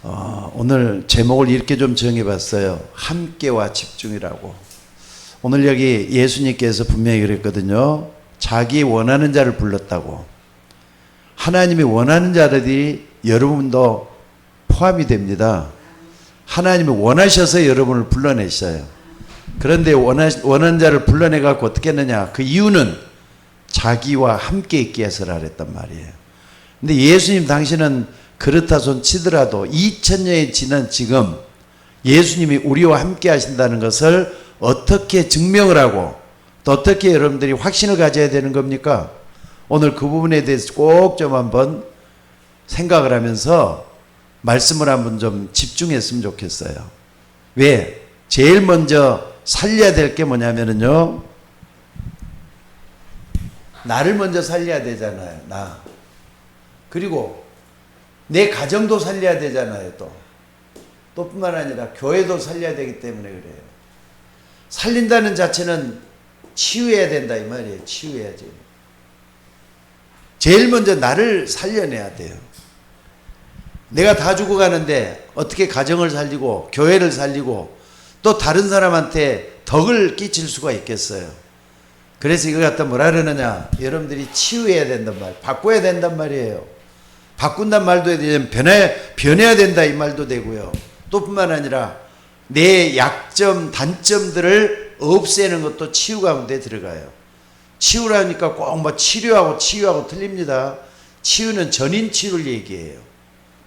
오늘 제목을 이렇게 좀 정해봤어요. 함께와 집중이라고. 오늘 여기 예수님께서 분명히 그랬거든요. 자기 원하는 자를 불렀다고. 하나님이 원하는 자들이 여러분도 포함이 됩니다. 하나님이 원하셔서 여러분을 불러내셔요. 그런데 원하는 자를 불러내갖고 어떻게 했느냐. 그 이유는 자기와 함께 있게 해서라 그랬단 말이에요. 근데 예수님 당신은 그렇다 손 치더라도 2000년이 지난 지금 예수님이 우리와 함께 하신다는 것을 어떻게 증명을 하고 또 어떻게 여러분들이 확신을 가져야 되는 겁니까? 오늘 그 부분에 대해서 꼭 좀 한번 생각을 하면서 말씀을 한번 좀 집중했으면 좋겠어요. 왜? 제일 먼저 살려야 될 게 뭐냐면요. 나를 먼저 살려야 되잖아요. 나. 그리고 내 가정도 살려야 되잖아요. 또 뿐만 아니라 교회도 살려야 되기 때문에 그래요. 살린다는 자체는 치유해야 된다 이 말이에요. 치유해야지. 제일 먼저 나를 살려내야 돼요. 내가 다 죽어가는데 어떻게 가정을 살리고 교회를 살리고 또 다른 사람한테 덕을 끼칠 수가 있겠어요. 그래서 이거 갖다 뭐라 그러느냐. 여러분들이 치유해야 된단 말이에요. 바꿔야 된단 말이에요. 바꾼단 말도 되면 변해야 된다 이 말도 되고요. 또 뿐만 아니라 내 약점, 단점들을 없애는 것도 치유 가운데 들어가요. 치유라니까 꼭 뭐 치료하고 틀립니다. 치유는 전인 치유를 얘기해요.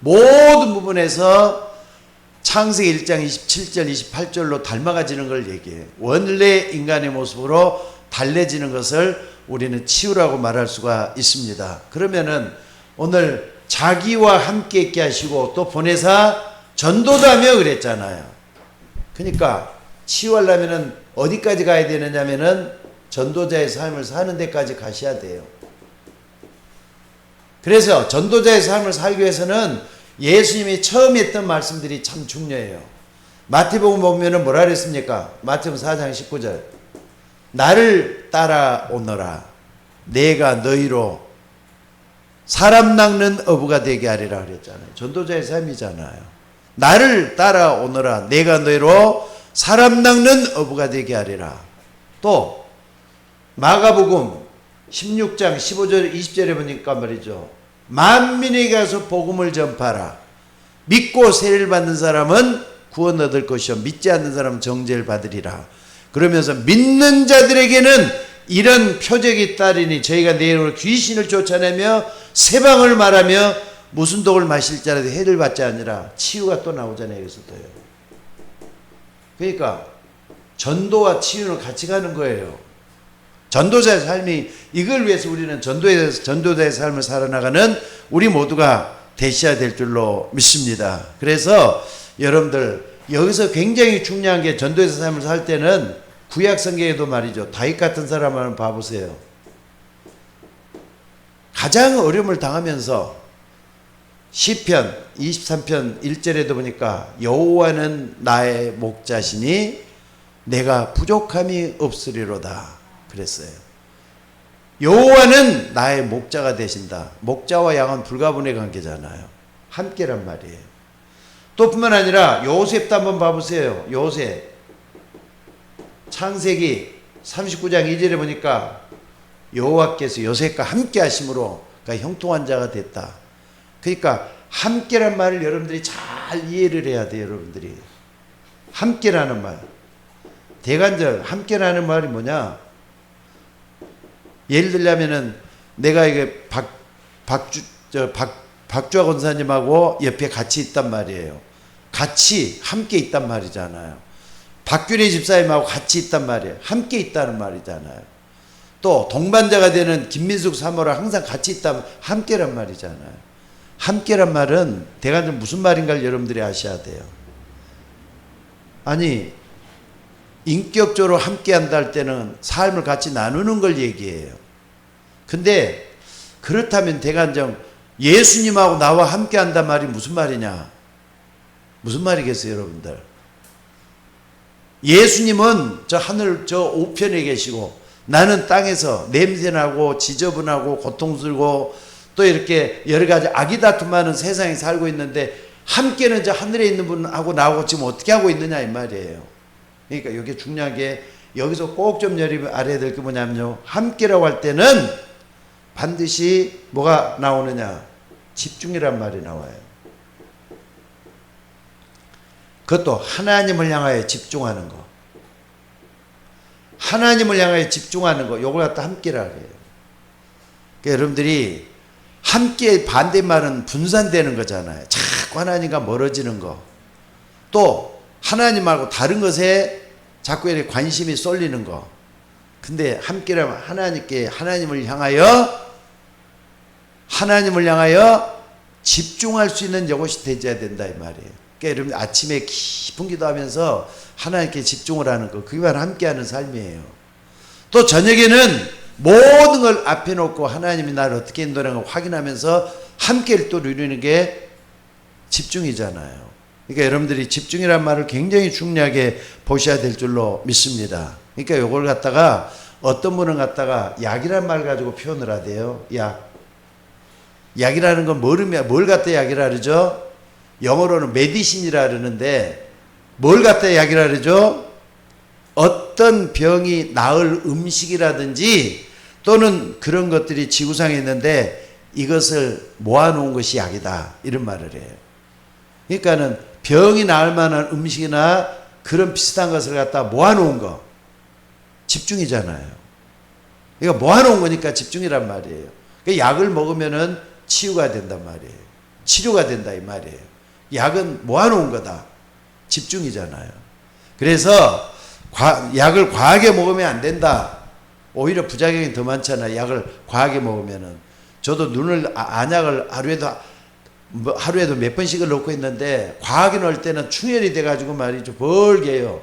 모든 부분에서 창세기 1장 27절 28절로 닮아가지는 걸 얘기해요. 원래 인간의 모습으로 달래지는 것을 우리는 치유라고 말할 수가 있습니다. 그러면은 오늘 자기와 함께 있게 하시고 또 보내사 전도도 하며 그랬잖아요. 그러니까 치유하려면은 어디까지 가야 되느냐면은 전도자의 삶을 사는 데까지 가셔야 돼요. 그래서 전도자의 삶을 살기 위해서는 예수님이 처음 했던 말씀들이 참 중요해요. 마태복음 보면은 뭐라 그랬습니까? 마태복음 4장 19절. 나를 따라오너라. 내가 너희로 사람 낚는 어부가 되게 하리라 그랬잖아요. 전도자의 삶이잖아요. 나를 따라오너라. 내가 너희로 사람 낚는 어부가 되게 하리라. 또 마가복음 16장 15절 20절에 보니까 말이죠. 만민에게 가서 복음을 전파라. 믿고 세례를 받는 사람은 구원 얻을 것이요 믿지 않는 사람은 정죄를 받으리라. 그러면서 믿는 자들에게는 이런 표적이 따르니 저희가 내 이름으로 귀신을 쫓아내며 세방을 말하며 무슨 독을 마실 자라도 해를 받지 아니라. 치유가 또 나오잖아요. 여기서도요. 그러니까 전도와 치유는 같이 가는 거예요. 전도자의 삶이 이걸 위해서 우리는 전도자의 삶을 살아나가는 우리 모두가 되셔야 될 줄로 믿습니다. 그래서 여러분들 여기서 굉장히 중요한 게 전도자의 삶을 살 때는 구약 성경에도 말이죠. 다윗 같은 사람 한번 봐보세요. 가장 어려움을 당하면서 시편 23편 1절에도 보니까 여호와는 나의 목자시니 내가 부족함이 없으리로다 그랬어요. 여호와는 나의 목자가 되신다. 목자와 양은 불가분의 관계잖아요. 함께란 말이에요. 또 뿐만 아니라 요셉도 한번 봐보세요. 요셉 창세기 39장 2절에 보니까 여호와께서 요셉과 함께 하심으로 그러니까 형통한 자가 됐다. 그러니까 함께란 말을 여러분들이 잘 이해를 해야 돼요. 여러분들이 함께라는 말, 대간절 함께라는 말이 뭐냐. 예를 들자면은 내가 이게 박주아 권사님하고 옆에 같이 있단 말이에요. 같이 함께 있단 말이잖아요. 박규리 집사님하고 같이 있단 말이에요. 함께 있다는 말이잖아요. 또 동반자가 되는 김민숙 사모랑 항상 같이 있다면 함께란 말이잖아요. 함께란 말은 대간절 무슨 말인가를 여러분들이 아셔야 돼요. 아니 인격적으로 함께한다 할 때는 삶을 같이 나누는 걸 얘기해요. 근데 그렇다면 대간정 예수님하고 나와 함께한단 말이 무슨 말이냐? 무슨 말이겠어요 여러분들? 예수님은 저 하늘 저 우편에 계시고 나는 땅에서 냄새나고 지저분하고 고통스럽고 또 이렇게 여러 가지 악이 다툼하는 세상에 살고 있는데 함께는 이제 하늘에 있는 분하고 나하고 지금 어떻게 하고 있느냐 이 말이에요. 그러니까 이게 중요한 게 여기서 꼭 좀 알아야 될 게 뭐냐면요. 함께라고 할 때는 반드시 뭐가 나오느냐? 집중이란 말이 나와요. 그것도 하나님을 향하여 집중하는 거. 하나님을 향하여 집중하는 거. 요걸 갖다 함께라 그래요. 그러니까 여러분들이 함께 반대말은 분산되는 거잖아요. 자꾸 하나님과 멀어지는 거. 또 하나님 말고 다른 것에 자꾸 이렇게 관심이 쏠리는 거. 근데 함께라면 하나님을 향하여 집중할 수 있는 이것이 되어야 된다 이 말이에요. 그러니까 여러분 아침에 깊은 기도하면서 하나님께 집중을 하는 거. 그게 바로 함께하는 삶이에요. 또 저녁에는 모든 걸 앞에 놓고 하나님이 나를 어떻게 인도하는 걸 확인하면서 함께를 또 누리는 게 집중이잖아요. 그러니까 여러분들이 집중이란 말을 굉장히 중요하게 보셔야 될 줄로 믿습니다. 그러니까 요걸 갖다가 어떤 분은 갖다가 약이란 말 가지고 표현을 하대요. 약이라는 건 뭘 갖다 약이라 그러죠? 영어로는 메디신이라 그러는데 뭘 갖다 약이라 그러죠? 어떤 병이 나을 음식이라든지 또는 그런 것들이 지구상에 있는데 이것을 모아놓은 것이 약이다. 이런 말을 해요. 그러니까는 병이 나을 만한 음식이나 그런 비슷한 것을 갖다 모아놓은 거. 집중이잖아요. 그러니까 모아놓은 거니까 집중이란 말이에요. 그러니까 약을 먹으면은 치유가 된단 말이에요. 치료가 된다 이 말이에요. 약은 모아놓은 거다. 집중이잖아요. 그래서 약을 과하게 먹으면 안 된다. 오히려 부작용이 더 많잖아요. 약을 과하게 먹으면은. 저도 안약을 하루에도 몇 번씩을 넣고 있는데 과하게 넣을 때는 충혈이 돼가지고 말이죠. 벌게요.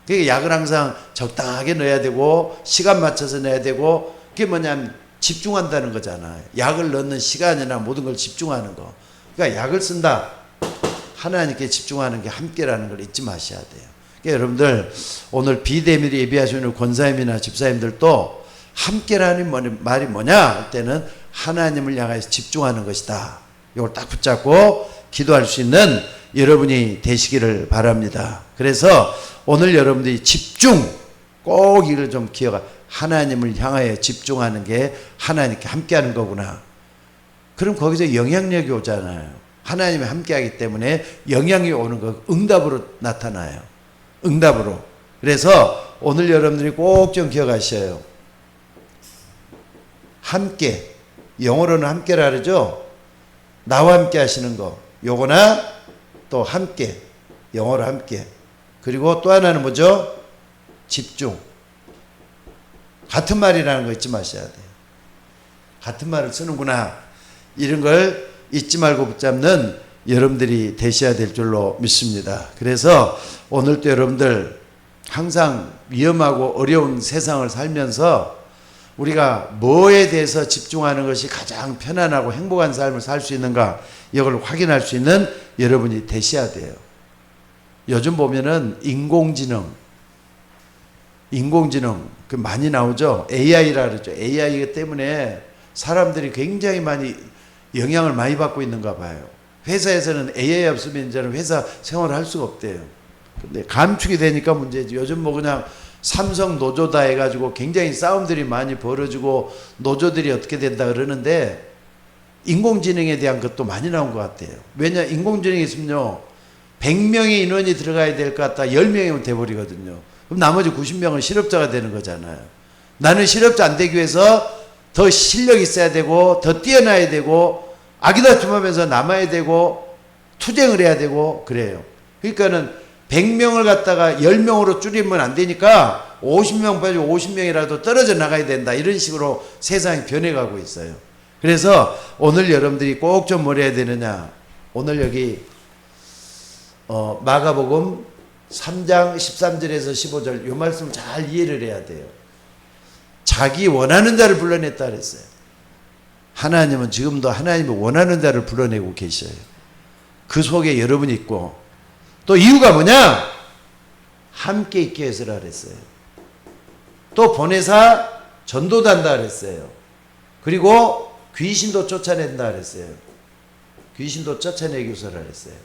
그러니까 약을 항상 적당하게 넣어야 되고 시간 맞춰서 넣어야 되고 그게 뭐냐면 집중한다는 거잖아요. 약을 넣는 시간이나 모든 걸 집중하는 거. 그러니까 약을 쓴다. 하나님께 집중하는 게 함께라는 걸 잊지 마셔야 돼요. 그러니까 여러분들 오늘 비대미를 예비하시는 권사님이나 집사님들도 함께라는 말이 뭐냐 할 때는 하나님을 향해서 집중하는 것이다. 이걸 딱 붙잡고 기도할 수 있는 여러분이 되시기를 바랍니다. 그래서 오늘 여러분들이 집중 꼭 이걸 좀 하나님을 향하여 집중하는 게 하나님께 함께하는 거구나. 그럼 거기서 영향력이 오잖아요. 하나님이 함께하기 때문에 영향이 오는 거 응답으로 나타나요. 응답으로. 그래서 오늘 여러분들이 꼭 좀 기억하셔요. 함께. 영어로는 함께라 그러죠. 나와 함께 하시는 거. 요거나 또 함께. 영어로 함께. 그리고 또 하나는 뭐죠? 집중. 같은 말이라는 거 잊지 마셔야 돼요. 같은 말을 쓰는구나. 이런 걸 잊지 말고 붙잡는 여러분들이 되셔야 될 줄로 믿습니다. 그래서 오늘도 여러분들 항상 위험하고 어려운 세상을 살면서 우리가 뭐에 대해서 집중하는 것이 가장 편안하고 행복한 삶을 살 수 있는가 이걸 확인할 수 있는 여러분이 되셔야 돼요. 요즘 보면은 인공지능 그 많이 나오죠. AI라 그러죠. AI 때문에 사람들이 굉장히 많이 영향을 많이 받고 있는가 봐요. 회사에서는 AI 없으면 이제는 회사 생활을 할 수가 없대요. 근데 감축이 되니까 문제지. 요즘 뭐 그냥 삼성 노조다 해가지고 굉장히 싸움들이 많이 벌어지고 노조들이 어떻게 된다 그러는데 인공지능에 대한 것도 많이 나온 것 같아요. 왜냐 인공지능이 있으면요 100명의 인원이 들어가야 될 것 같다 10명이면 돼버리거든요. 그럼 나머지 90명은 실업자가 되는 거잖아요. 나는 실업자 안 되기 위해서 더 실력이 있어야 되고 더 뛰어나야 되고 아기다툼하면서 남아야 되고 투쟁을 해야 되고 그래요. 그러니까는 100명을 갖다가 10명으로 줄이면 안 되니까 50명 빠지고 50명이라도 떨어져 나가야 된다. 이런 식으로 세상이 변해가고 있어요. 그래서 오늘 여러분들이 꼭 좀 뭘 해야 되느냐. 오늘 여기 마가복음 3장 13절에서 15절 이 말씀 잘 이해를 해야 돼요. 자기 원하는 자를 불러냈다 그랬어요. 하나님은 지금도 하나님이 원하는 자를 불러내고 계셔요. 그 속에 여러분이 있고 또 이유가 뭐냐? 함께 있게 해서라 그랬어요. 또 보내사 전도단다 그랬어요. 그리고 귀신도 쫓아낸다 그랬어요. 귀신도 쫓아내기서라 했어요.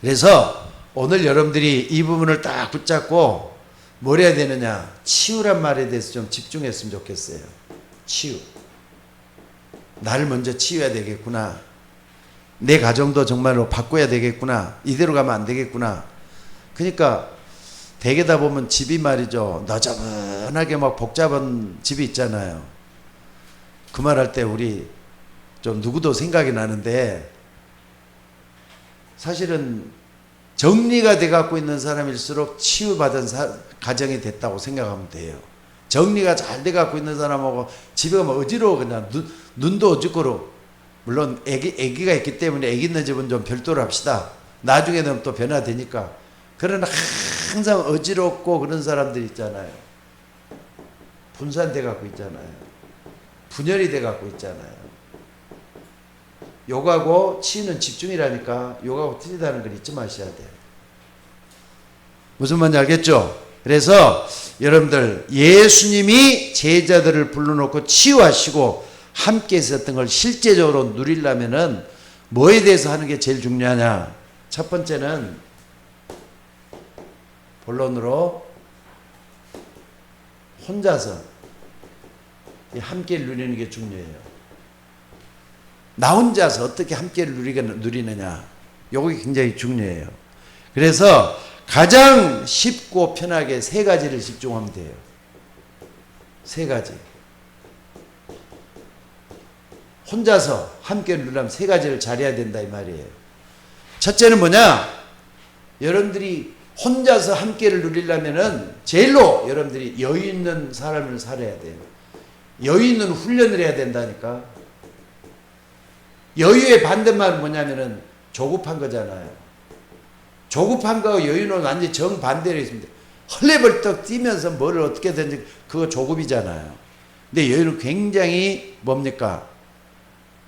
그래서 오늘 여러분들이 이 부분을 딱 붙잡고 뭘 해야 되느냐, 치유란 말에 대해서 좀 집중했으면 좋겠어요. 치유. 나를 먼저 치유해야 되겠구나. 내 가정도 정말로 바꿔야 되겠구나. 이대로 가면 안 되겠구나. 그러니까 대개다 보면 집이 말이죠, 너저분하게 막 복잡한 집이 있잖아요. 그 말할 때 우리 좀 누구도 생각이 나는데, 사실은 정리가 돼 갖고 있는 사람일수록 치유받은 가정이 됐다고 생각하면 돼요. 정리가 잘 돼 갖고 있는 사람하고 집에 가면 어지러워. 그냥 눈도 어지러워. 물론 애기가 있기 때문에 애기 있는 집은 좀 별도로 합시다. 나중에는 또 변화되니까. 그러나 항상 어지럽고 그런 사람들 있잖아요. 분산돼 갖고 있잖아요. 분열이 돼 갖고 있잖아요. 요가하고 치유는 집중이라니까 요가하고 틀리다는 걸 잊지 마셔야 돼요. 무슨 말인지 알겠죠? 그래서 여러분들, 예수님이 제자들을 불러놓고 치유하시고 함께 있었던 걸 실제적으로 누리려면은 뭐에 대해서 하는 게 제일 중요하냐? 첫 번째는 본론으로 혼자서 함께 누리는 게 중요해요. 나 혼자서 어떻게 함께를 누리느냐, 요게 굉장히 중요해요. 그래서 가장 쉽고 편하게 세 가지를 집중하면 돼요. 세 가지. 혼자서 함께를 누리려면 세 가지를 잘해야 된다 이 말이에요. 첫째는 뭐냐? 여러분들이 혼자서 함께를 누리려면은 제일로 여러분들이 여유 있는 삶을 살아야 돼요. 여유 있는 훈련을 해야 된다니까. 여유의 반대말은 뭐냐면은 조급한 거잖아요. 조급한 거하고 여유는 완전히 정반대로 있습니다. 헐레벌떡 뛰면서 뭘 어떻게든지 그거 조급이잖아요. 근데 여유는 굉장히 뭡니까?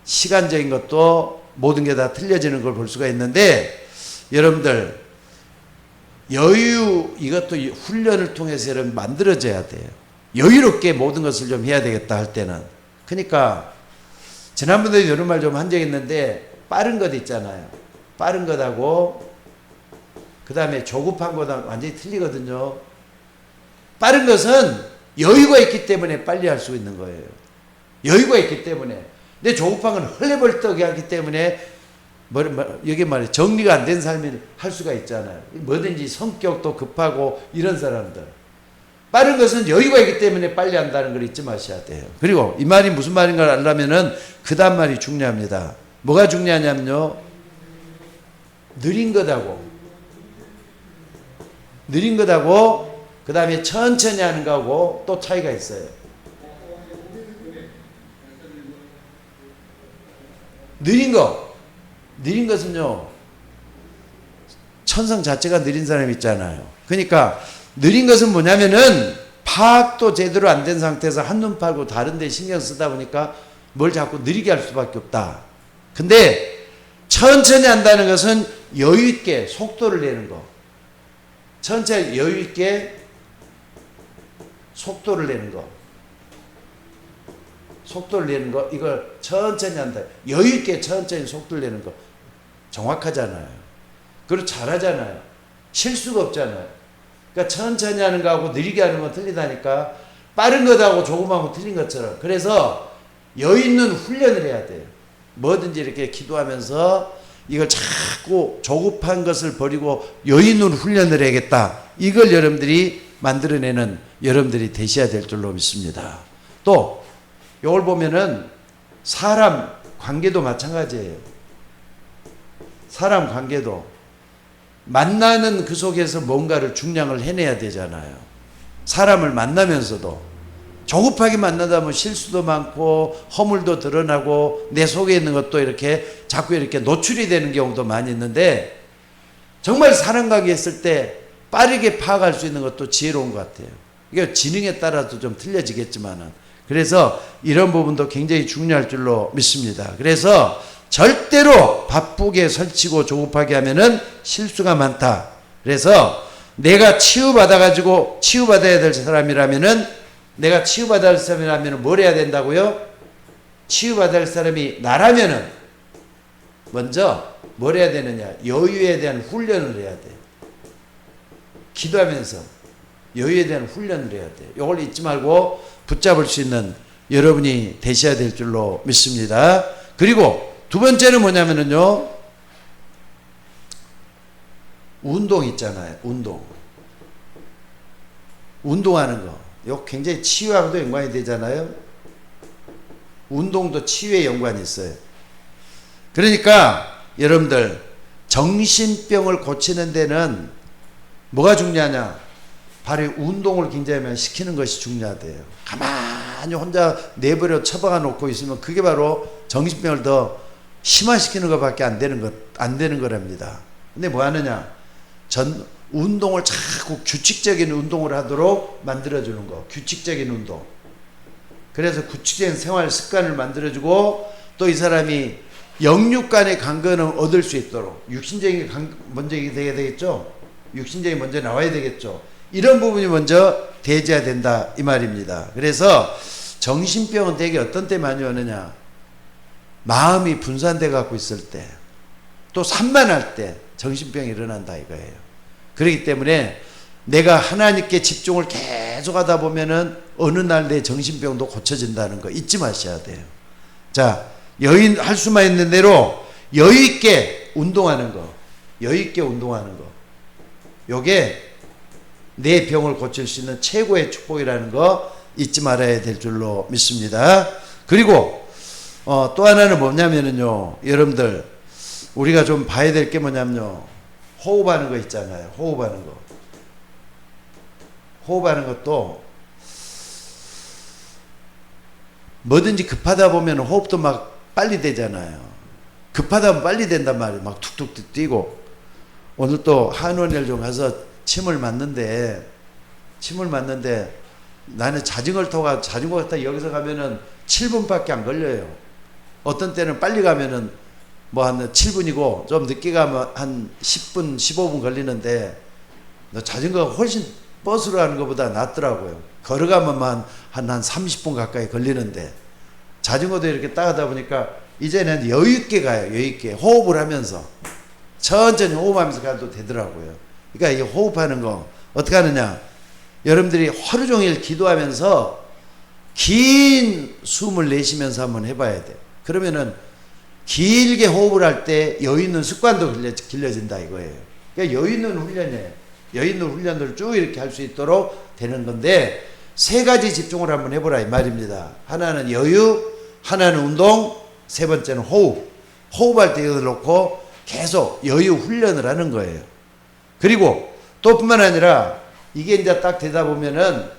시간적인 것도 모든 게 다 틀려지는 걸 볼 수가 있는데, 여러분들 여유, 이것도 훈련을 통해서 여러분 만들어져야 돼요. 여유롭게 모든 것을 좀 해야 되겠다 할 때는. 그러니까 지난번에도 이런 말 좀 한 적 있는데, 빠른 것 있잖아요. 빠른 것하고 그 다음에 조급한 것하고 완전히 틀리거든요. 빠른 것은 여유가 있기 때문에 빨리 할 수 있는 거예요. 여유가 있기 때문에. 근데 조급한 건 헐레벌떡 하기 때문에 여기 말해 정리가 안 된 삶을 할 수가 있잖아요. 뭐든지 성격도 급하고 이런 사람들. 빠른 것은 여유가 있기 때문에 빨리 한다는 걸 잊지 마셔야 돼요. 그리고 이 말이 무슨 말인가 알려면은 그 다음 말이 중요합니다. 뭐가 중요하냐면요, 느린 것하고 그 다음에 천천히 하는 거하고 또 차이가 있어요. 느린 것은요, 천성 자체가 느린 사람이 있잖아요. 그러니까 느린 것은 뭐냐면은 파악도 제대로 안 된 상태에서 한눈 팔고 다른 데 신경 쓰다 보니까 뭘 자꾸 느리게 할 수밖에 없다. 근데 천천히 한다는 것은 여유 있게 속도를 내는 거. 천천히 여유 있게 속도를 내는 거. 속도를 내는 거, 이걸 천천히 한다. 여유 있게 천천히 속도를 내는 거. 정확하잖아요. 그리고 잘하잖아요. 실수가 없잖아요. 그러니까 천천히 하는 거하고 느리게 하는 건 틀리다니까. 빠른 것하고 조금하고 틀린 것처럼. 그래서 여유 있는 훈련을 해야 돼요. 뭐든지 이렇게 기도하면서 이걸 자꾸 조급한 것을 버리고 여유 있는 훈련을 해야겠다. 이걸 여러분들이 만들어내는 여러분들이 되셔야 될 줄로 믿습니다. 또 이걸 보면은 사람 관계도 마찬가지예요. 사람 관계도 만나는 그 속에서 뭔가를 중량을 해내야 되잖아요. 사람을 만나면서도 조급하게 만나다 보면 실수도 많고 허물도 드러나고 내 속에 있는 것도 이렇게 자꾸 이렇게 노출이 되는 경우도 많이 있는데, 정말 사람 관계 있을 때 빠르게 파악할 수 있는 것도 지혜로운 것 같아요. 이게 지능에 따라서 좀 틀려지겠지만은. 그래서 이런 부분도 굉장히 중요할 줄로 믿습니다. 그래서 절대로 바쁘게 설치고 조급하게 하면은 실수가 많다. 그래서 내가 치유받아가지고 치유받아야 될 사람이라면은 뭘 해야 된다고요? 치유받아야 할 사람이 나라면은 먼저 뭘 해야 되느냐? 여유에 대한 훈련을 해야 돼. 기도하면서 여유에 대한 훈련을 해야 돼. 이걸 잊지 말고 붙잡을 수 있는 여러분이 되셔야 될 줄로 믿습니다. 그리고 두 번째는 뭐냐면요. 운동 있잖아요. 운동하는 거. 이거 굉장히 치유하고도 연관이 되잖아요. 운동도 치유에 연관이 있어요. 그러니까 여러분들 정신병을 고치는 데는 뭐가 중요하냐? 바로 운동을 굉장히 많이 시키는 것이 중요하대요. 가만히 혼자 내버려 처박아 놓고 있으면 그게 바로 정신병을 더 심화시키는 것밖에 안 되는 거랍니다. 근데 뭐 하느냐? 운동을 자꾸 규칙적인 운동을 하도록 만들어주는 거. 규칙적인 운동. 그래서 규칙적인 생활 습관을 만들어주고 또 이 사람이 영육 간의 간건을 얻을 수 있도록 육신적인 먼저 되게 되겠죠. 육신적이 먼저 나와야 되겠죠. 이런 부분이 먼저 대해져야 된다 이 말입니다. 그래서 정신병은 되게 어떤 때 많이 오느냐? 마음이 분산돼 갖고 있을 때, 또 산만할 때 정신병이 일어난다 이거예요. 그렇기 때문에 내가 하나님께 집중을 계속 하다 보면은 어느 날 내 정신병도 고쳐진다는 거 잊지 마셔야 돼요. 자, 할 수만 있는 대로 여유 있게 운동하는 거. 여유 있게 운동하는 거. 요게 내 병을 고칠 수 있는 최고의 축복이라는 거 잊지 말아야 될 줄로 믿습니다. 그리고 또 하나는 뭐냐면은요. 여러분들 우리가 좀 봐야 될 게 뭐냐면요. 호흡하는 거 있잖아요. 호흡하는 거. 호흡하는 것도 뭐든지 급하다 보면 호흡도 막 빨리 되잖아요. 급하다 보면 빨리 된단 말이에요. 막 툭툭 뛰고. 오늘 또 한원일 좀 가서 침을 맞는데 나는 자전거를 타고 자전거 갖다 여기서 가면은 7분밖에 안 걸려요. 어떤 때는 빨리 가면은 뭐 한 7분이고 좀 늦게 가면 한 10분, 15분 걸리는데 자전거가 훨씬 버스로 가는 것보다 낫더라고요. 걸어가면 한 30분 가까이 걸리는데 자전거도 이렇게 따가다 보니까 이제는 여유 있게 가요. 여유 있게 호흡을 하면서 천천히 호흡하면서 가도 되더라고요. 그러니까 이 호흡하는 거 어떻게 하느냐? 여러분들이 하루 종일 기도하면서 긴 숨을 내쉬면서 한번 해봐야 돼요. 그러면은 길게 호흡을 할 때 여유 있는 습관도 길러진다 이거예요. 그러니까 여유 있는 훈련이에요. 여유 있는 훈련을 쭉 이렇게 할 수 있도록 되는 건데 세 가지 집중을 한번 해보라 이 말입니다. 하나는 여유, 하나는 운동, 세 번째는 호흡. 호흡할 때 이걸 놓고 계속 여유 훈련을 하는 거예요. 그리고 또 뿐만 아니라 이게 이제 딱 되다 보면은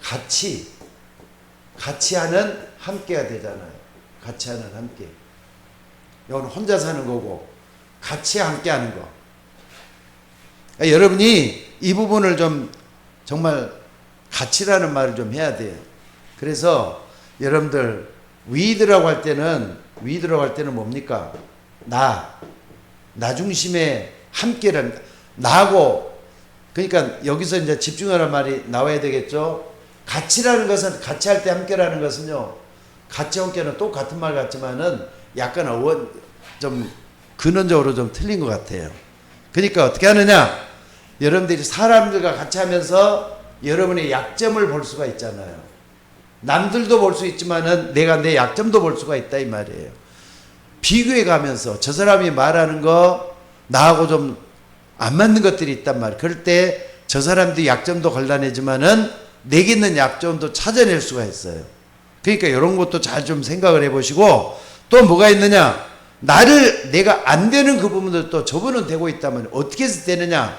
같이 하는 함께가 되잖아요. 같이 하는 함께. 이건 혼자 사는 거고 같이 함께 하는 거. 그러니까 여러분이 이 부분을 좀 정말 같이라는 말을 좀 해야 돼요. 그래서 여러분들 위드라고 할 때는 뭡니까? 나 중심의 함께라는 나하고 그러니까 여기서 이제 집중하라는 말이 나와야 되겠죠. 같이라는 것은 같이 할 때 함께라는 것은요. 같이 함께는 똑같은 말 같지만은 약간 좀 근원적으로 좀 틀린 것 같아요. 그러니까 어떻게 하느냐? 여러분들이 사람들과 같이 하면서 여러분의 약점을 볼 수가 있잖아요. 남들도 볼 수 있지만은 내가 내 약점도 볼 수가 있다 이 말이에요. 비교해 가면서 저 사람이 말하는 거 나하고 좀 안 맞는 것들이 있단 말이에요. 그럴 때 저 사람도 약점도 걸러내지만은 내게 있는 약점도 찾아낼 수가 있어요. 그러니까 이런 것도 잘 좀 생각을 해보시고 또 뭐가 있느냐? 내가 안 되는 그 부분들도 저분은 되고 있다면 어떻게 해서 되느냐?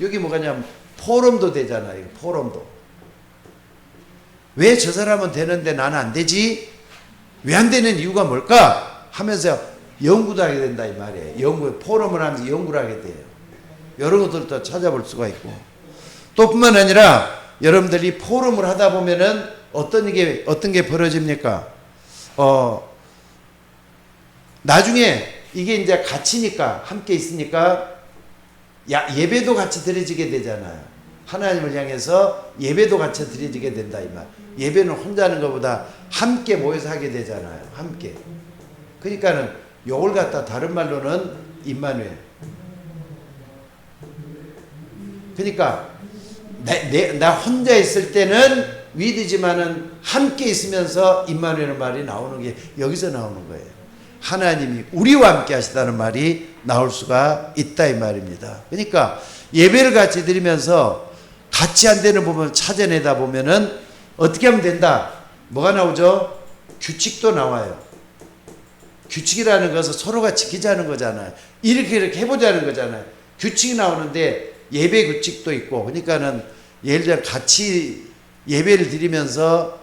여기 뭐가냐면 포럼도 되잖아요. 포럼도. 왜 저 사람은 되는데 나는 안 되지? 왜 안 되는 이유가 뭘까? 하면서 연구도 하게 된다 이 말이에요. 포럼을 하면서 연구를 하게 돼요. 이런 것들도 찾아볼 수가 있고 또 뿐만 아니라 여러분들이 포럼을 하다 보면은 어떤 게 벌어집니까? 나중에 이게 이제 같이니까 함께 있으니까 예배도 같이 드려지게 되잖아요. 하나님을 향해서 예배도 같이 드려지게 된다 이 말. 예배는 혼자 하는 것보다 함께 모여서 하게 되잖아요. 함께. 그러니까는 요걸 갖다 다른 말로는 임마누엘. 그러니까 나 혼자 있을 때는 위드지만은 함께 있으면서 임마누엘 말이 나오는 게 여기서 나오는 거예요. 하나님이 우리와 함께 하시다는 말이 나올 수가 있다 이 말입니다. 그러니까 예배를 같이 드리면서 같이 한 데는 보면 찾아내다 보면은 어떻게 하면 된다. 뭐가 나오죠? 규칙도 나와요. 규칙이라는 것은 서로가 지키자는 거잖아요. 이렇게 해보자는 거잖아요. 규칙이 나오는데 예배 규칙도 있고, 그러니까는 예를 들어 같이 예배를 드리면서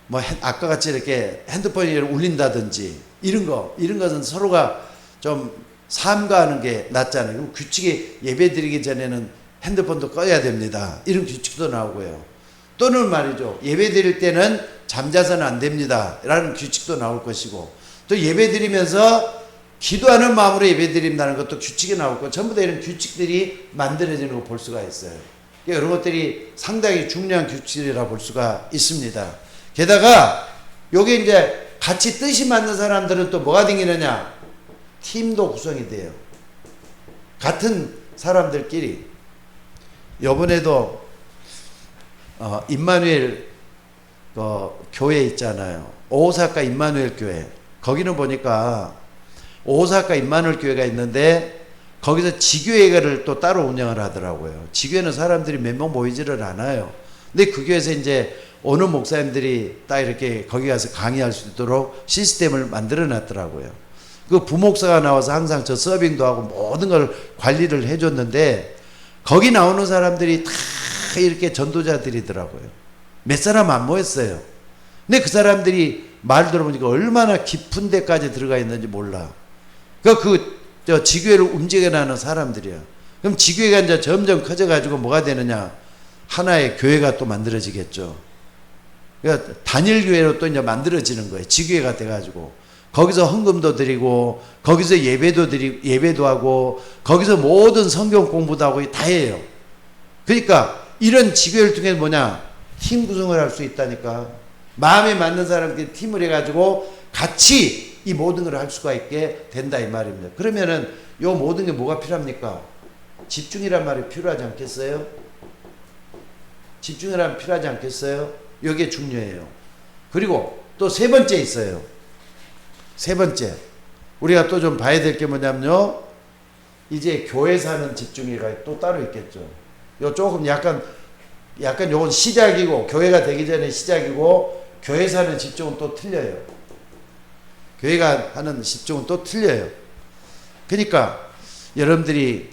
뭐 아까 같이 이렇게 핸드폰이 울린다든지 이런 것은 서로가 좀 삼가하는 게 낫잖아요. 그럼 규칙이 예배 드리기 전에는 핸드폰도 꺼야 됩니다. 이런 규칙도 나오고요. 또는 말이죠. 예배 드릴 때는 잠자서는 안 됩니다. 라는 규칙도 나올 것이고, 또 예배 드리면서 기도하는 마음으로 예배 드린다는 것도 규칙이 나오고, 전부 다 이런 규칙들이 만들어지는 거 볼 수가 있어요. 이런 것들이 상당히 중요한 규칙이라 볼 수가 있습니다. 게다가 요게 이제 같이 뜻이 맞는 사람들은 또 뭐가 생기느냐? 팀도 구성이 돼요. 같은 사람들끼리. 요번에도 임마누엘 교회 있잖아요. 오사카 임마누엘 교회. 거기는 보니까 오사카 임마누엘 교회가 있는데 거기서 지교회를 또 따로 운영을 하더라고요. 지교회는 사람들이 몇 명 모이지를 않아요. 근데 그 교회에서 이제 어느 목사님들이 딱 이렇게 거기 가서 강의할 수 있도록 시스템을 만들어 놨더라고요. 그 부목사가 나와서 항상 저 서빙도 하고 모든 걸 관리를 해줬는데, 거기 나오는 사람들이 다 이렇게 전도자들이더라고요. 몇 사람 안 모였어요. 근데 그 사람들이 말 들어보니까 얼마나 깊은 데까지 들어가 있는지 몰라. 저 지교회를 움직여나는 사람들이야. 그럼 지교회가 이제 점점 커져가지고 뭐가 되느냐? 하나의 교회가 또 만들어지겠죠. 그러니까 단일교회로 또 이제 만들어지는 거예요. 지교회가 돼가지고. 거기서 헌금도 드리고, 거기서 예배도 하고, 거기서 모든 성경 공부도 하고 다 해요. 그러니까 이런 지교회를 통해 뭐냐? 팀 구성을 할 수 있다니까. 마음에 맞는 사람들이 팀을 해가지고 같이 이 모든 걸 할 수가 있게 된다 이 말입니다. 그러면은 요 모든 게 뭐가 필요합니까? 집중이란 말이 필요하지 않겠어요? 집중이란 필요하지 않겠어요? 이게 중요해요. 그리고 또 세 번째 있어요. 세 번째. 우리가 또 좀 봐야 될 게 뭐냐면요. 이제 교회사는 집중이가 또 따로 있겠죠. 요 조금 약간 요건 시작이고, 교회가 되기 전에 시작이고, 교회사는 집중은 또 틀려요. 교회가 하는 집중은 또 틀려요. 그러니까 여러분들이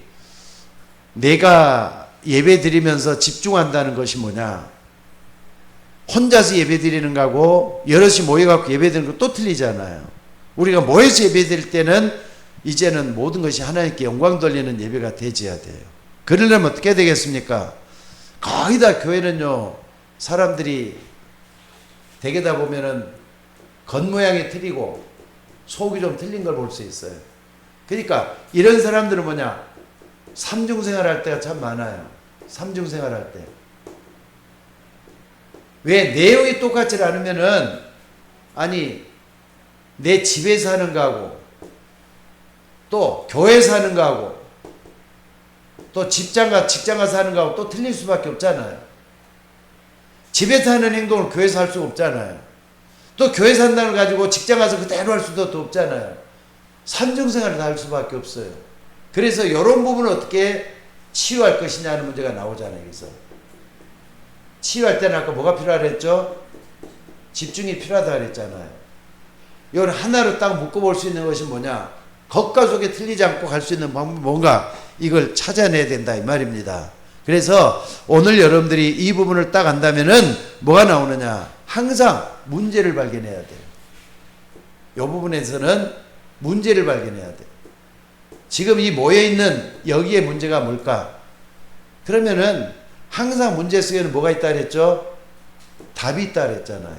내가 예배 드리면서 집중한다는 것이 뭐냐? 혼자서 예배 드리는 거하고 여럿이 모여갖고 예배 드리는 거 또 틀리잖아요. 우리가 모여서 예배 드릴 때는 이제는 모든 것이 하나님께 영광 돌리는 예배가 되어야 돼요. 그러려면 어떻게 되겠습니까? 거의 다 교회는요, 사람들이 대개다 보면은 겉모양이 틀리고 속이 좀 틀린 걸 볼 수 있어요. 그러니까 이런 사람들은 뭐냐? 삼중생활 할 때가 참 많아요. 삼중생활 할 때. 왜? 내용이 똑같지 않으면은, 아니, 내 집에서 하는 거하고, 또 교회에서 하는 거하고, 또 직장 가서 하는 거하고 또 틀릴 수밖에 없잖아요. 집에서 하는 행동을 교회에서 할 수가 없잖아요. 또 교회에서 한다는 걸 가지고 직장 가서 그대로 할 수도 없잖아요. 삼중생활을 다 할 수밖에 없어요. 그래서 이런 부분을 어떻게 치유할 것이냐 하는 문제가 나오잖아요. 그래서 치유할 때는 아까 뭐가 필요하다 했죠? 집중이 필요하다 그랬잖아요. 이걸 하나로 딱 묶어볼 수 있는 것이 뭐냐? 겉과 속에 틀리지 않고 갈 수 있는 방법이 뭔가, 이걸 찾아내야 된다 이 말입니다. 그래서 오늘 여러분들이 이 부분을 딱 안다면은 뭐가 나오느냐? 항상 문제를 발견해야 돼요. 이 부분에서는 문제를 발견해야 돼요. 지금 이 모여있는 여기에 문제가 뭘까? 그러면은 항상 문제 속에는 뭐가 있다 그랬죠? 답이 있다 그랬잖아요.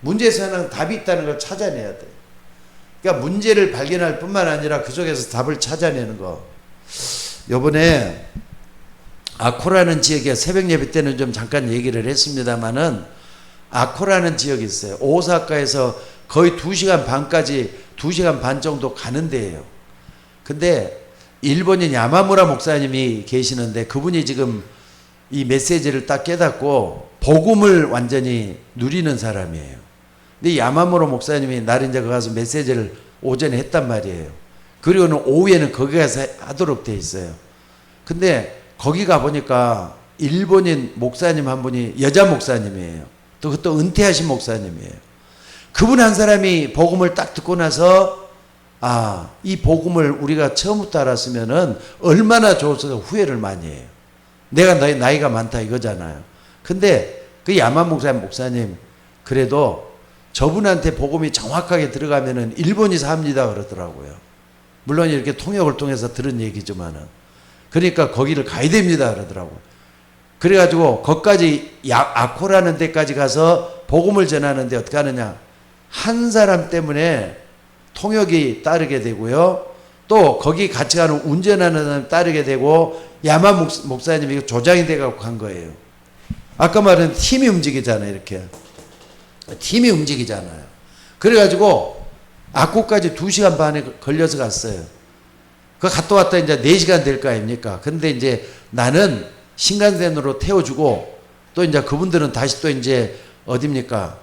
문제에서는 답이 있다는 걸 찾아내야 돼요. 그러니까 문제를 발견할 뿐만 아니라 그 속에서 답을 찾아내는 거. 요번에 아코라는 지역에 새벽 예배 때는 좀 잠깐 얘기를 했습니다만은 아코라는 지역이 있어요. 오사카에서 거의 2시간 반까지 2시간 반 정도 가는 데예요. 근데 일본인 야마무라 목사님이 계시는데 그분이 지금 이 메시지를 딱 깨닫고 복음을 완전히 누리는 사람이에요. 근데 야마무라 목사님이 날 이제 가서 메시지를 오전에 했단 말이에요. 그리고는 오후에는 거기 가서 하도록 돼 있어요. 근데 거기 가보니까 일본인 목사님 한 분이 여자 목사님이에요. 또 그것도 은퇴하신 목사님이에요. 그분 한 사람이 복음을 딱 듣고 나서 아, 이 복음을 우리가 처음부터 알았으면은 얼마나 좋았을까 후회를 많이 해요. 내가 나이가 많다 이거잖아요. 근데 그 야만 목사님 그래도 저분한테 복음이 정확하게 들어가면은 일본이 삽니다 그러더라고요. 물론 이렇게 통역을 통해서 들은 얘기지만은 그러니까 거기를 가야 됩니다 그러더라고요. 그래가지고 거기까지 아코라는 데까지 가서 복음을 전하는데 어떻게 하느냐. 한 사람 때문에 통역이 따르게 되고요. 또 거기 같이 가는 운전하는 사람 따르게 되고 야마 목사님이 조장이 돼가고 간 거예요. 아까 말한 팀이 움직이잖아요. 이렇게. 팀이 움직이잖아요. 그래가지고 아코까지 2시간 반에 걸려서 갔어요. 그 갔다 왔다 이제 4시간 될 거 아닙니까? 근데 이제 나는 신간센으로 태워주고 또 이제 그분들은 다시 또 이제 어딥니까?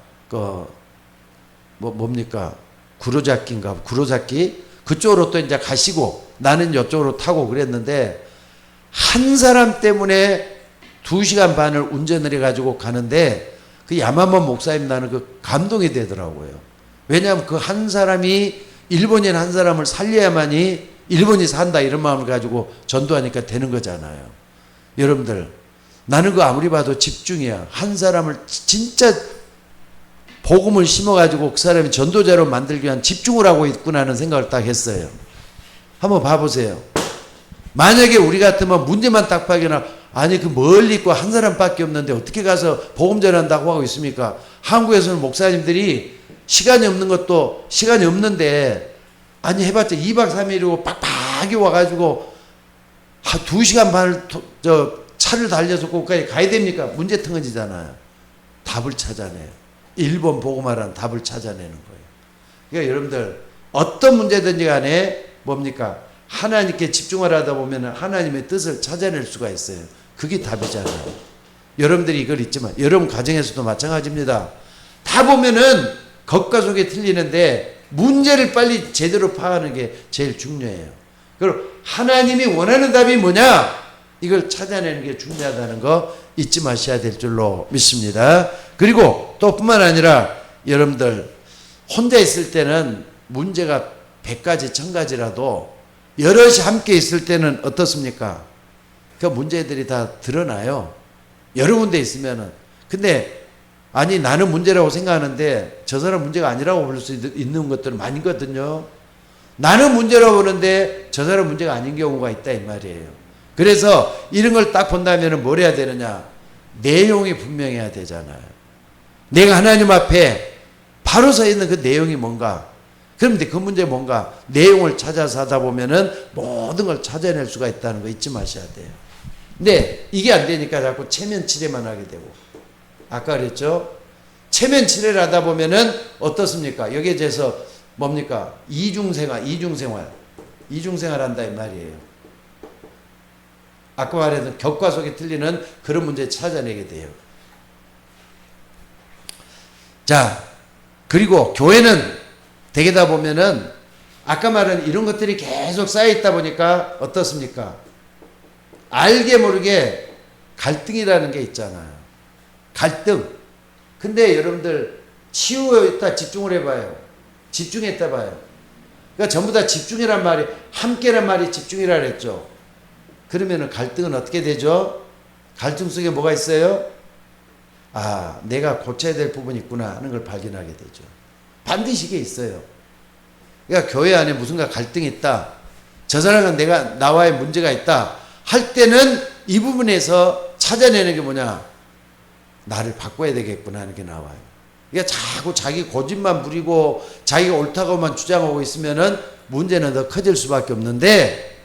뭡니까? 구로잡기 그쪽으로 또 이제 가시고 나는 이쪽으로 타고 그랬는데 한 사람 때문에 2시간 반을 운전을 해가지고 가는데 그 야마몬 목사님 나는 그 감동이 되더라고요. 왜냐하면 그 한 사람이 일본인 한 사람을 살려야만이 일본이 산다 이런 마음을 가지고 전도하니까 되는 거잖아요. 여러분들 나는 그 아무리 봐도 집중이야. 한 사람을 진짜 복음을 심어가지고 그 사람이 전도자로 만들기 위한 집중을 하고 있구나 하는 생각을 딱 했어요. 한번 봐보세요. 만약에 우리 같으면 문제만 딱 발견하고 아니 그 멀리 있고 한 사람밖에 없는데 어떻게 가서 복음 전한다고 하고 있습니까? 한국에서는 목사님들이 시간이 없는데 아니 해봤자 2박 3일이고 빡빡이 와가지고 2시간 반을 차를 달려서 거기까지 가야 됩니까? 문제텅어지잖아요. 답을 찾아내요. 일본 복음화라는 답을 찾아내는 거예요. 그러니까 여러분들 어떤 문제든지 간에 뭡니까? 하나님께 집중을 하다 보면 하나님의 뜻을 찾아낼 수가 있어요. 그게 답이잖아요. 여러분들이 이걸 잊지만 여러분 가정에서도 마찬가지입니다. 다 보면은 겉과 속이 틀리는데 문제를 빨리 제대로 파악하는 게 제일 중요해요. 그리고 하나님이 원하는 답이 뭐냐? 이걸 찾아내는 게 중요하다는 거 잊지 마셔야 될 줄로 믿습니다. 그리고 또 뿐만 아니라 여러분들 혼자 있을 때는 문제가 100가지 1000가지라도 여럿이 함께 있을 때는 어떻습니까? 그 문제들이 다 드러나요. 여러 군데 있으면은. 근데 아니 나는 문제라고 생각하는데 저 사람 문제가 아니라고 볼 수 있는 것들은 많이 있거든요. 나는 문제라고 보는데 저 사람 문제가 아닌 경우가 있다 이 말이에요. 그래서 이런 걸 딱 본다면 뭘 해야 되느냐? 내용이 분명해야 되잖아요. 내가 하나님 앞에 바로 서 있는 그 내용이 뭔가. 그런데 그 문제 뭔가 내용을 찾아서 하다 보면은 모든 걸 찾아낼 수가 있다는 거 잊지 마셔야 돼요. 근데 이게 안 되니까 자꾸 체면 칠해만 하게 되고. 아까 그랬죠? 체면 칠해를 하다 보면은 어떻습니까? 여기에 대해서 뭡니까? 이중생활 한다 이 말이에요. 아까 말했던 격과 속이 틀리는 그런 문제 찾아내게 돼요. 자, 그리고 교회는 되게다 보면은 아까 말한 이런 것들이 계속 쌓여있다 보니까 어떻습니까? 알게 모르게 갈등이라는 게 있잖아요. 갈등. 근데 여러분들 치유했다 집중을 해봐요. 집중했다 봐요. 그러니까 전부 다 집중이란 말이 함께란 말이 집중이라 그랬죠. 그러면은 갈등은 어떻게 되죠? 갈등 속에 뭐가 있어요? 아, 내가 고쳐야 될 부분이 있구나 하는 걸 발견하게 되죠. 반드시 이게 있어요. 그러니까 교회 안에 무슨가 갈등이 있다. 저 사람은 나와의 문제가 있다. 할 때는 이 부분에서 찾아내는 게 뭐냐? 나를 바꿔야 되겠구나 하는 게 나와요. 그러니까 자꾸 자기 고집만 부리고 자기가 옳다고만 주장하고 있으면은 문제는 더 커질 수밖에 없는데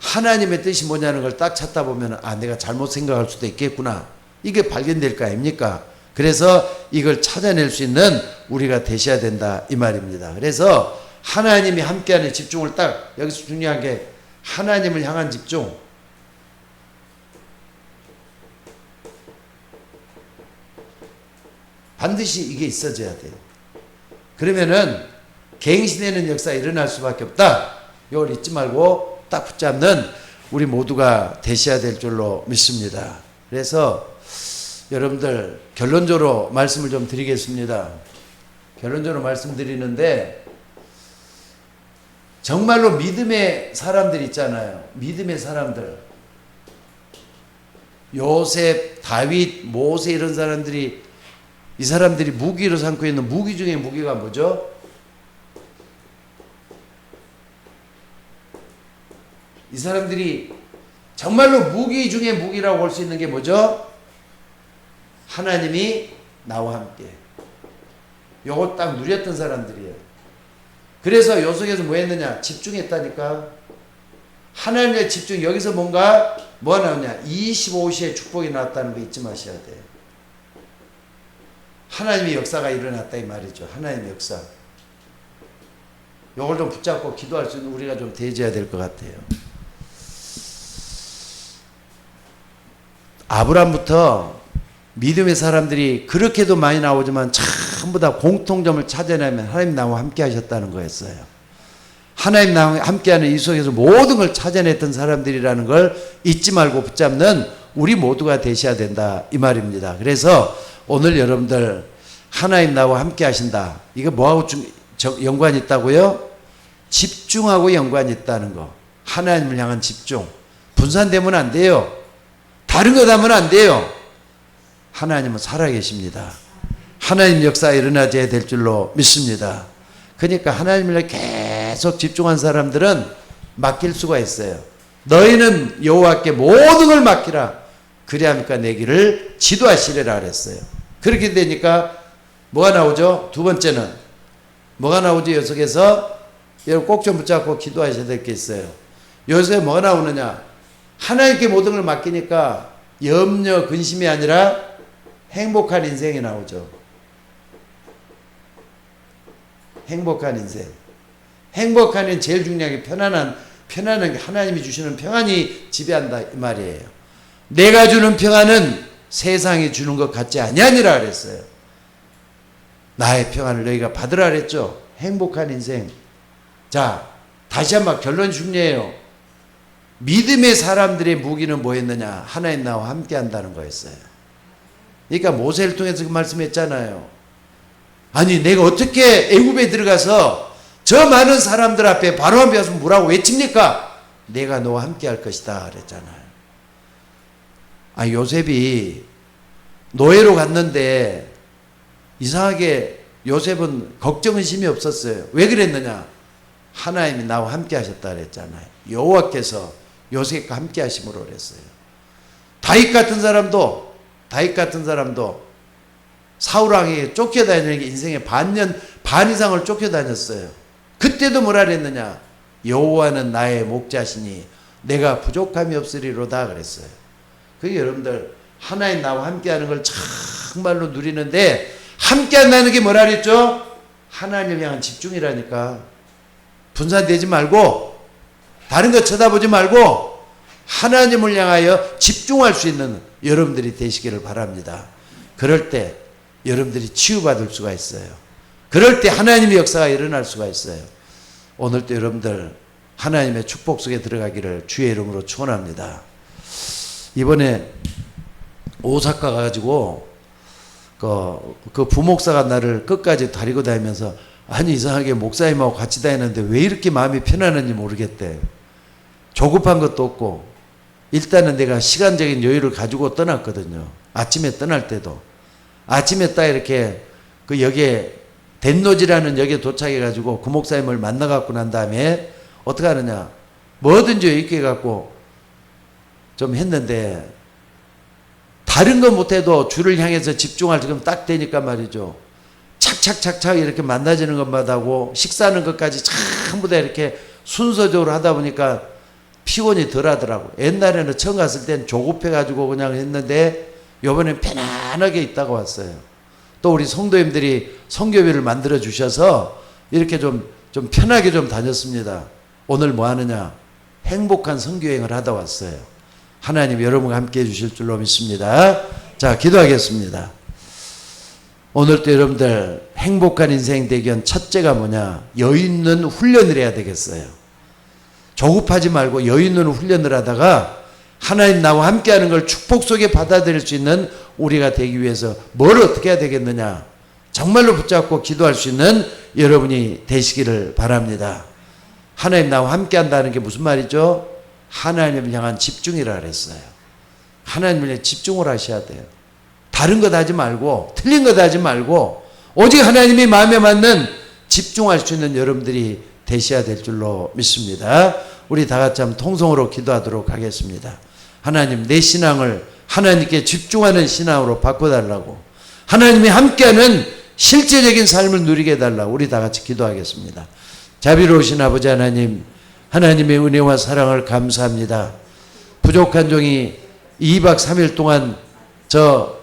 하나님의 뜻이 뭐냐는 걸 딱 찾다 보면 아 내가 잘못 생각할 수도 있겠구나. 이게 발견될 거 아닙니까? 그래서 이걸 찾아낼 수 있는 우리가 되셔야 된다 이 말입니다. 그래서 하나님이 함께하는 집중을 딱 여기서 중요한 게 하나님을 향한 집중. 반드시 이게 있어져야 돼요. 그러면은 갱신되는 역사가 일어날 수밖에 없다. 이걸 잊지 말고 딱 붙잡는 우리 모두가 되셔야 될 줄로 믿습니다. 그래서 여러분들 결론적으로 말씀을 좀 드리겠습니다. 결론적으로 말씀드리는데 정말로 믿음의 사람들 있잖아요. 믿음의 사람들. 요셉, 다윗, 모세 이런 사람들이 이 사람들이 무기로 삼고 있는 무기 중에 무기가 뭐죠? 이 사람들이 정말로 무기 중에 무기라고 볼 수 있는 게 뭐죠? 하나님이 나와 함께. 요거 딱 누렸던 사람들이에요. 그래서 요 속에서 뭐 했느냐? 집중했다니까. 하나님의 집중. 여기서 뭔가 뭐가 나오냐? 25시의 축복이 나왔다는 거 잊지 마셔야 돼요. 하나님의 역사가 일어났다 이 말이죠. 하나님의 역사. 요걸 좀 붙잡고 기도할 수 있는 우리가 좀 되어야 될 것 같아요. 아브라함부터 믿음의 사람들이 그렇게도 많이 나오지만 전부 다 공통점을 찾아내면 하나님 나와 함께 하셨다는 거였어요. 하나님 나와 함께하는 이 속에서 모든 걸 찾아냈던 사람들이라는 걸 잊지 말고 붙잡는 우리 모두가 되셔야 된다 이 말입니다. 그래서 오늘 여러분들 하나님 나와 함께 하신다. 이거 뭐하고 연관이 있다고요? 집중하고 연관이 있다는 거. 하나님을 향한 집중. 분산되면 안 돼요. 다른 거 하면 안 돼요. 하나님은 살아계십니다. 하나님 역사가 일어나야 될 줄로 믿습니다. 그러니까 하나님을 계속 집중한 사람들은 맡길 수가 있어요. 너희는 여호와께 모든 걸 맡기라. 그리하니까 내 길을 지도하시리라 그랬어요. 그렇게 되니까 뭐가 나오죠? 두 번째는 뭐가 나오죠? 이 속에서 여러분 꼭 좀 붙잡고 기도하셔야 될 게 있어요. 여기서 뭐가 나오느냐? 하나님께 모든 걸 맡기니까 염려, 근심이 아니라 행복한 인생이 나오죠. 행복한 인생. 행복한 인생 제일 중요한 게 편안한 게 하나님이 주시는 평안이 지배한다 이 말이에요. 내가 주는 평안은 세상이 주는 것 같지 아니하니라 그랬어요. 나의 평안을 너희가 받으라 그랬죠. 행복한 인생. 자, 다시 한번 결론 중요해요. 믿음의 사람들의 무기는 뭐였느냐? 하나님 나와 함께 한다는 거였어요. 그러니까 모세를 통해서 그 말씀했잖아요. 아니 내가 어떻게 애굽에 들어가서 저 많은 사람들 앞에 바로 앞에 와서 뭐라고 외칩니까? 내가 너와 함께 할 것이다 그랬잖아요. 아 요셉이 노예로 갔는데 이상하게 요셉은 걱정의심이 없었어요. 왜 그랬느냐? 하나님이 나와 함께 하셨다 그랬잖아요. 여호와께서 요셉과 함께 하심으로 그랬어요. 다윗 같은 사람도 사울왕에게 쫓겨다니는 게 인생의 반 이상을 쫓겨다녔어요. 그때도 뭐라 그랬느냐? 여호와는 나의 목자시니 내가 부족함이 없으리로다 그랬어요. 그게 여러분들 하나님 나와 함께하는 걸 정말로 누리는데 함께한다는 게 뭐라 그랬죠? 하나님을 향한 집중이라니까. 분산되지 말고 다른 거 쳐다보지 말고 하나님을 향하여 집중할 수 있는 여러분들이 되시기를 바랍니다. 그럴 때 여러분들이 치유받을 수가 있어요. 그럴 때 하나님의 역사가 일어날 수가 있어요. 오늘도 여러분들 하나님의 축복 속에 들어가기를 주의 이름으로 축원합니다. 이번에 오사카 가가지고 그 부목사가 나를 끝까지 다리고 다니면서 아니 이상하게 목사님하고 같이 다니는데 왜 이렇게 마음이 편안한지 모르겠대. 조급한 것도 없고 일단은 내가 시간적인 여유를 가지고 떠났거든요. 아침에 떠날 때도 아침에 딱 이렇게 그 역에 덴노지라는 역에 도착해가지고 그 목사님을 만나갖고 난 다음에 어떻게 하느냐 뭐든지 이렇게 해갖고 좀 했는데 다른 거 못해도 주를 향해서 집중할 지금 딱 되니까 말이죠. 착착착착 이렇게 만나지는 것마다 하고 식사하는 것까지 전부 다 이렇게 순서적으로 하다 보니까 피곤이 덜 하더라고. 옛날에는 처음 갔을 땐 조급해가지고 그냥 했는데 요번엔 편안하게 있다가 왔어요. 또 우리 성도님들이 성교비를 만들어 주셔서 이렇게 좀 편하게 좀 다녔습니다. 오늘 뭐 하느냐? 행복한 성교행을 하다 왔어요. 하나님 여러분과 함께 해주실 줄로 믿습니다. 자, 기도하겠습니다. 오늘도 여러분들 행복한 인생 대견 첫째가 뭐냐? 여유 있는 훈련을 해야 되겠어요. 조급하지 말고 여유 있는 훈련을 하다가 하나님 나와 함께하는 걸 축복 속에 받아들일 수 있는 우리가 되기 위해서 뭘 어떻게 해야 되겠느냐? 정말로 붙잡고 기도할 수 있는 여러분이 되시기를 바랍니다. 하나님 나와 함께한다는 게 무슨 말이죠? 하나님을 향한 집중이라 그랬어요. 하나님을 향해 집중을 하셔야 돼요. 다른 것 하지 말고 틀린 것 하지 말고 오직 하나님이 마음에 맞는 집중할 수 있는 여러분들이 되셔야 될 줄로 믿습니다. 우리 다 같이 한번 통성으로 기도하도록 하겠습니다. 하나님, 내 신앙을 하나님께 집중하는 신앙으로 바꿔달라고, 하나님이 함께하는 실제적인 삶을 누리게 해달라고 우리 다 같이 기도하겠습니다. 자비로우신 아버지 하나님, 하나님의 은혜와 사랑을 감사합니다. 부족한 종이 2박 3일 동안 저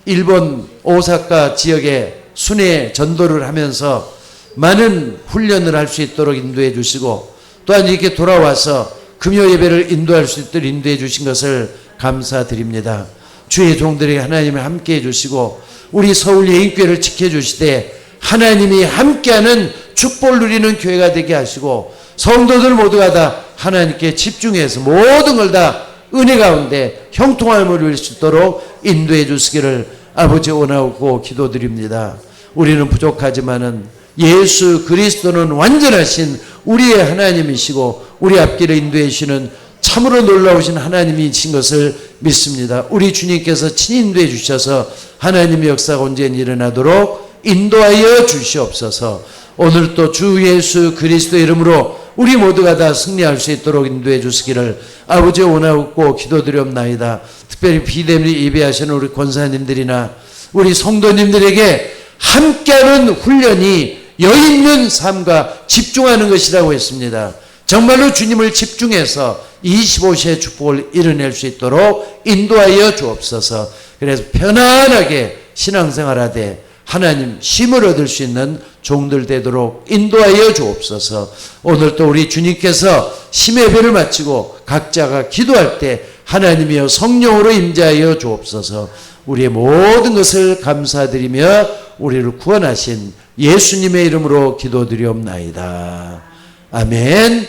일본 오사카 지역에 순회 전도를 하면서 많은 훈련을 할 수 있도록 인도해 주시고, 또한 이렇게 돌아와서 금요 예배를 인도할 수 있도록 인도해 주신 것을 감사드립니다. 주의 종들에게 하나님을 함께해 주시고 우리 서울 예인교회를 지켜주시되 하나님이 함께하는 축복을 누리는 교회가 되게 하시고, 성도들 모두가 다 하나님께 집중해서 모든 걸 다 은혜 가운데 형통함을 누릴 수 있도록 인도해 주시기를 아버지 원하고 기도드립니다. 우리는 부족하지만은 예수 그리스도는 완전하신 우리의 하나님이시고 우리 앞길을 인도해 주시는 참으로 놀라우신 하나님이신 것을 믿습니다. 우리 주님께서 친히 인도해 주셔서 하나님의 역사가 언제나 일어나도록 인도하여 주시옵소서. 오늘 또 주 예수 그리스도 이름으로 우리 모두가 다 승리할 수 있도록 인도해 주시기를 아버지 원하고 기도드리옵나이다. 특별히 비대면 예배하시는 우리 권사님들이나 우리 성도님들에게 함께하는 훈련이 여유 있는 삶과 집중하는 것이라고 했습니다. 정말로 주님을 집중해서 25세의 축복을 이뤄낼 수 있도록 인도하여 주옵소서. 그래서 편안하게 신앙생활하되 하나님 쉼을 얻을 수 있는 종들 되도록 인도하여 주옵소서. 오늘 또 우리 주님께서 심의 예배를 마치고 각자가 기도할 때 하나님이여 성령으로 임재하여 주옵소서. 우리의 모든 것을 감사드리며 우리를 구원하신 예수님의 이름으로 기도드리옵나이다. 아멘.